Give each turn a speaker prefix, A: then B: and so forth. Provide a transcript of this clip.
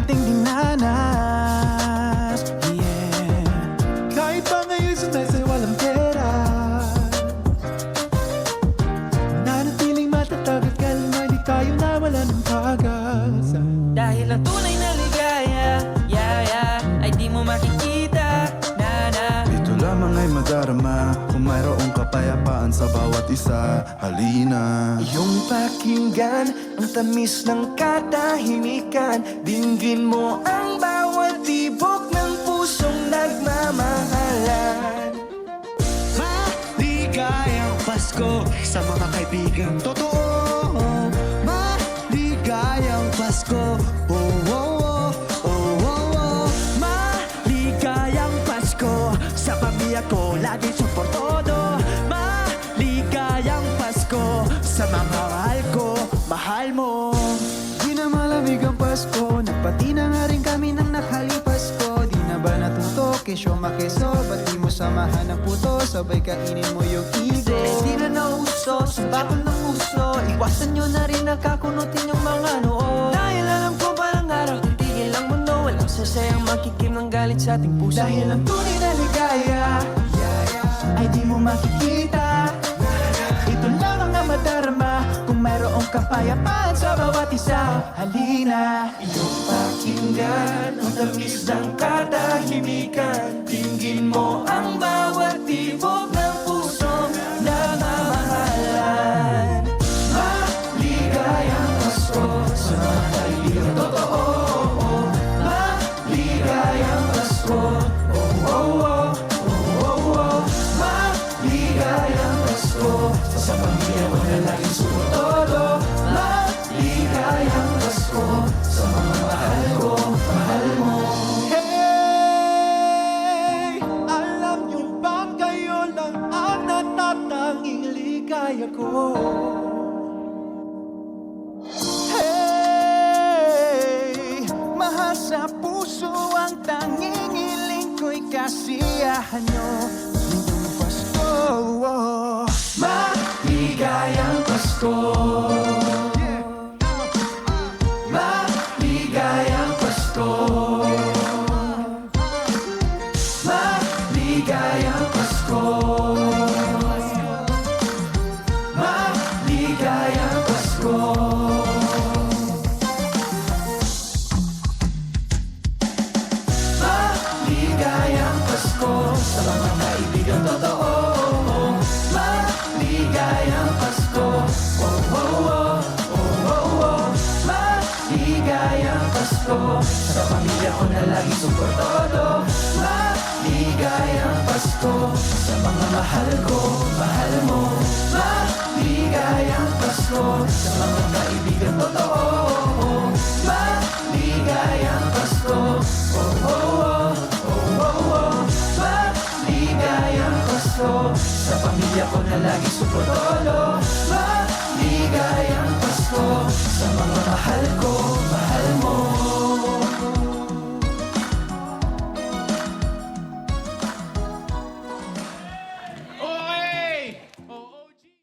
A: matinding nanas. Yeah. Kahit pa ngayon sanay walang pera, nanatiling matatag at kalma, di tayo nawala ng pag-asa.
B: Dahil ang tunay na ligaya, ay di mo makikita,
C: Ito lamang ay madarama kung mayroong kapayapaan sa bawat isa. Halina,
A: Iyong pakinggan ang tamis ng katahimikan, dinggin mo ang bawat tibok ng pusong nagmamahalan.
D: Maligayang Pasko sa mga kaibigan totoo. Maligayang Pasko. Oh, oh, oh, oh, oh, oh. Maligayang Pasko sa pamilya ko, lagi suportado. Maligayang Pasko sa mga mahal ko, mahal mo.
A: Di na malamig ang Pasko, nagpati na nga rin kami ng nakalipas ko. Di na ba natuto, kesyo makeso, ba't di mo samahan ng puto, sabay kainin mo yung ego.
B: Di na nauso, sumbakol ng uso, iwasan nyo na rin nakakunutin yung mga noo. Dahil alam ko parang araw, titigil ang mundo, walang sasayang makikim ng galit sa ating puso.
A: Dahil ang tunay na ligaya, ay di mo makikita. Ito lang ang madarama kung mayroong kapayapaan sa bawat isa. Halina, iyong pakinggan ang tamis ng katahimikan, dinggin mo ang bawat tibok ng pusong nagmamahalan. Maligayang Pasko sa mga kaibigan totoo. Maligayang Pasko. Oh, oh, oh, oh, oh, oh. Maligayang Pasko sa pamilya mo na laging sumutodo. Maligayang Pasko sa mga mahal ko, mahal mo. Hey, alam niyo bang kayo lang ang natatanging ligaya ko? Hey, mahal sa puso ang tanging hiling ko'y kasiyahan nyo ngayong Pasko. Maligayang Pasko. Maligayang Pasko. Maligayang Pasko. Maligayang Pasko. Maligayang Pasko sa mga kaibigan totoo. Maligayang Pasko. Oh, oh, oh, oh, oh, oh. Maligayang Pasko sa pamilya ko na lagi suportado. Maligayang Pasko sa mga mahal ko, mahal mo. Maligayang Pasko sa mga kaibigan totoo. Maligayang Pasko. Oh, oh, oh, oh, oh, oh. Maligayang Pasko sa pamilya ko na lagi suportado. Maligayang Pasko sa mga mahal ko,